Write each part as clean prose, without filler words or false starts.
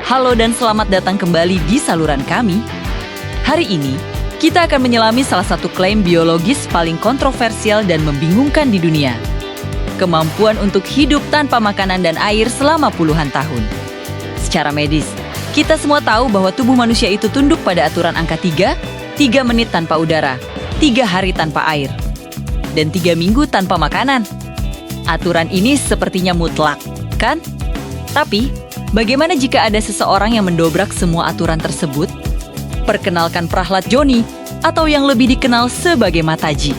Halo dan selamat datang kembali di saluran kami. Hari ini, kita akan menyelami salah satu klaim biologis paling kontroversial dan membingungkan di dunia. Kemampuan untuk hidup tanpa makanan dan air selama puluhan tahun. Secara medis, kita semua tahu bahwa tubuh manusia itu tunduk pada aturan angka 3 menit tanpa udara, 3 hari tanpa air, dan 3 minggu tanpa makanan. Aturan ini sepertinya mutlak, kan? Tapi, bagaimana jika ada seseorang yang mendobrak semua aturan tersebut? Perkenalkan Prahlad Joni, atau yang lebih dikenal sebagai Mataji.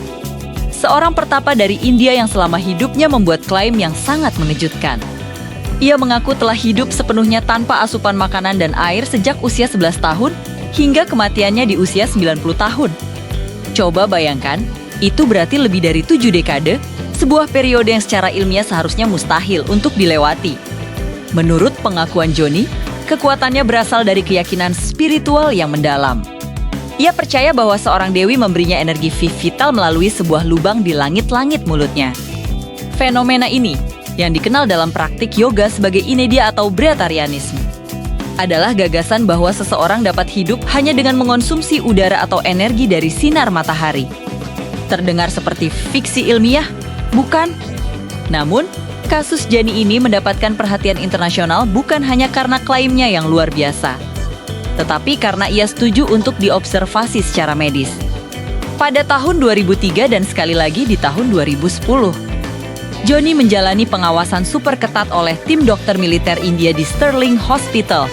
Seorang pertapa dari India yang selama hidupnya membuat klaim yang sangat mengejutkan. Ia mengaku telah hidup sepenuhnya tanpa asupan makanan dan air sejak usia 11 tahun hingga kematiannya di usia 90 tahun. Coba bayangkan, itu berarti lebih dari 7 dekade, sebuah periode yang secara ilmiah seharusnya mustahil untuk dilewati. Menurut pengakuan Joni, kekuatannya berasal dari keyakinan spiritual yang mendalam. Ia percaya bahwa seorang dewi memberinya energi vital melalui sebuah lubang di langit-langit mulutnya. Fenomena ini, yang dikenal dalam praktik yoga sebagai inedia atau Brahmacharyanisme, adalah gagasan bahwa seseorang dapat hidup hanya dengan mengonsumsi udara atau energi dari sinar matahari. Terdengar seperti fiksi ilmiah, bukan? Namun, kasus Jani ini mendapatkan perhatian internasional bukan hanya karena klaimnya yang luar biasa, tetapi karena ia setuju untuk diobservasi secara medis. Pada tahun 2003 dan sekali lagi di tahun 2010, Joni menjalani pengawasan super ketat oleh tim dokter militer India di Stirling Hospital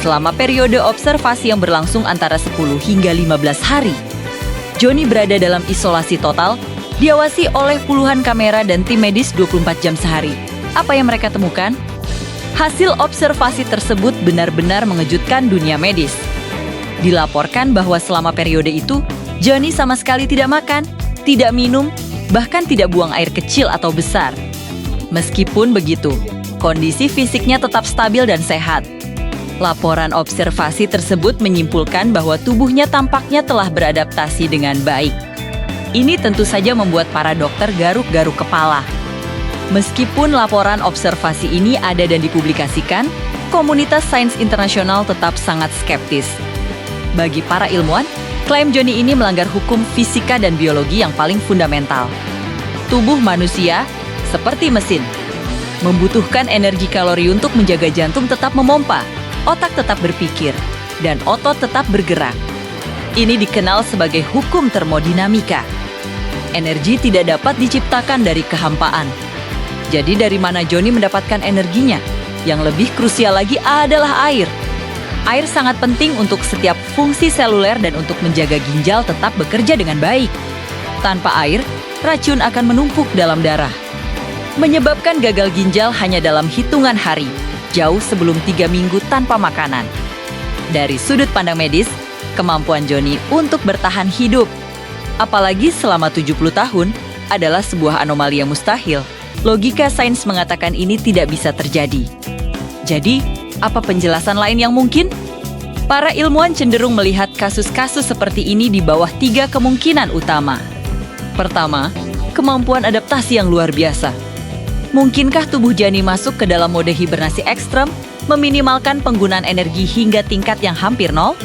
selama periode observasi yang berlangsung antara 10 hingga 15 hari. Joni berada dalam isolasi total, diawasi oleh puluhan kamera dan tim medis 24 jam sehari. Apa yang mereka temukan? Hasil observasi tersebut benar-benar mengejutkan dunia medis. Dilaporkan bahwa selama periode itu, Joni sama sekali tidak makan, tidak minum, bahkan tidak buang air kecil atau besar. Meskipun begitu, kondisi fisiknya tetap stabil dan sehat. Laporan observasi tersebut menyimpulkan bahwa tubuhnya tampaknya telah beradaptasi dengan baik. Ini tentu saja membuat para dokter garuk-garuk kepala. Meskipun laporan observasi ini ada dan dipublikasikan, komunitas sains internasional tetap sangat skeptis. Bagi para ilmuwan, klaim Joni ini melanggar hukum fisika dan biologi yang paling fundamental. Tubuh manusia, seperti mesin, membutuhkan energi kalori untuk menjaga jantung tetap memompa, otak tetap berpikir, dan otot tetap bergerak. Ini dikenal sebagai hukum termodinamika. Energi tidak dapat diciptakan dari kehampaan. Jadi dari mana Joni mendapatkan energinya? Yang lebih krusial lagi adalah air. Air sangat penting untuk setiap fungsi seluler dan untuk menjaga ginjal tetap bekerja dengan baik. Tanpa air, racun akan menumpuk dalam darah, menyebabkan gagal ginjal hanya dalam hitungan hari, jauh sebelum 3 minggu tanpa makanan. Dari sudut pandang medis, kemampuan Joni untuk bertahan hidup, apalagi selama 70 tahun, adalah sebuah anomali yang mustahil. Logika sains mengatakan ini tidak bisa terjadi. Jadi, apa penjelasan lain yang mungkin? Para ilmuwan cenderung melihat kasus-kasus seperti ini di bawah 3 kemungkinan utama. Pertama, kemampuan adaptasi yang luar biasa. Mungkinkah tubuh Jani masuk ke dalam mode hibernasi ekstrem, meminimalkan penggunaan energi hingga tingkat yang hampir nol?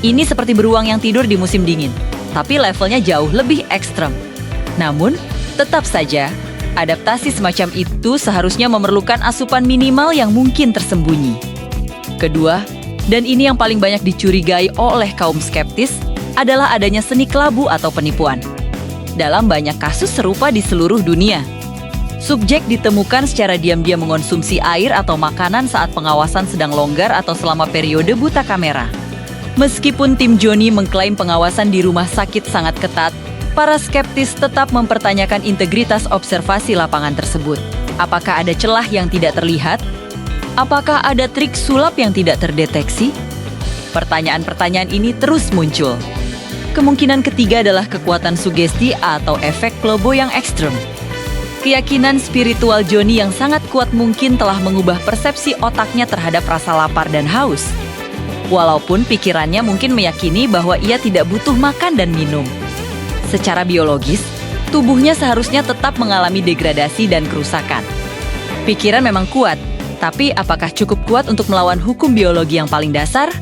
Ini seperti beruang yang tidur di musim dingin, tapi levelnya jauh lebih ekstrem. Namun, tetap saja, adaptasi semacam itu seharusnya memerlukan asupan minimal yang mungkin tersembunyi. Kedua, dan ini yang paling banyak dicurigai oleh kaum skeptis, adalah adanya seni kelabu atau penipuan. Dalam banyak kasus serupa di seluruh dunia, subjek ditemukan secara diam-diam mengonsumsi air atau makanan saat pengawasan sedang longgar atau selama periode buta kamera. Meskipun tim Joni mengklaim pengawasan di rumah sakit sangat ketat, para skeptis tetap mempertanyakan integritas observasi lapangan tersebut. Apakah ada celah yang tidak terlihat? Apakah ada trik sulap yang tidak terdeteksi? Pertanyaan-pertanyaan ini terus muncul. Kemungkinan ketiga adalah kekuatan sugesti atau efek placebo yang ekstrem. Keyakinan spiritual Joni yang sangat kuat mungkin telah mengubah persepsi otaknya terhadap rasa lapar dan haus. Walaupun pikirannya mungkin meyakini bahwa ia tidak butuh makan dan minum. Secara biologis, tubuhnya seharusnya tetap mengalami degradasi dan kerusakan. Pikiran memang kuat, Tapi apakah cukup kuat untuk melawan hukum biologi yang paling dasar?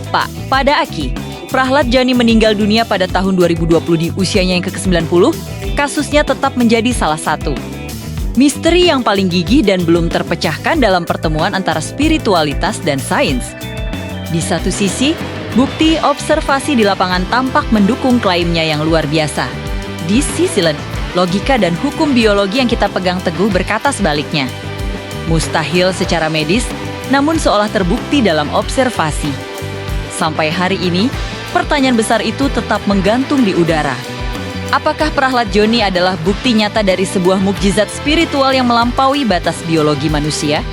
Pak, pada Aki, Prahlad Jani meninggal dunia pada tahun 2020 di usianya yang ke-90, kasusnya tetap menjadi salah satu misteri yang paling gigih dan belum terpecahkan dalam pertemuan antara spiritualitas dan sains. Di satu sisi, bukti observasi di lapangan tampak mendukung klaimnya yang luar biasa. Di sisi lain, logika dan hukum biologi yang kita pegang teguh berkata sebaliknya. Mustahil secara medis, namun seolah terbukti dalam observasi. Sampai hari ini, pertanyaan besar itu tetap menggantung di udara. Apakah Prahlad Jani adalah bukti nyata dari sebuah mukjizat spiritual yang melampaui batas biologi manusia?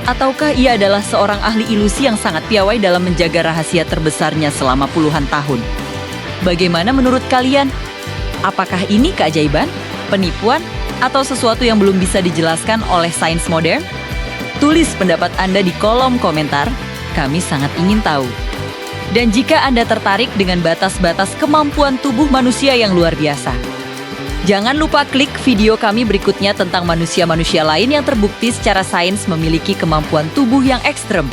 Ataukah ia adalah seorang ahli ilusi yang sangat piawai dalam menjaga rahasia terbesarnya selama puluhan tahun? Bagaimana menurut kalian? Apakah ini keajaiban, penipuan, atau sesuatu yang belum bisa dijelaskan oleh sains modern? Tulis pendapat Anda di kolom komentar, kami sangat ingin tahu. Dan jika Anda tertarik dengan batas-batas kemampuan tubuh manusia yang luar biasa, jangan lupa klik video kami berikutnya tentang manusia-manusia lain yang terbukti secara sains memiliki kemampuan tubuh yang ekstrem.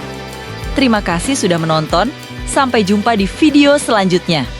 Terima kasih sudah menonton, sampai jumpa di video selanjutnya.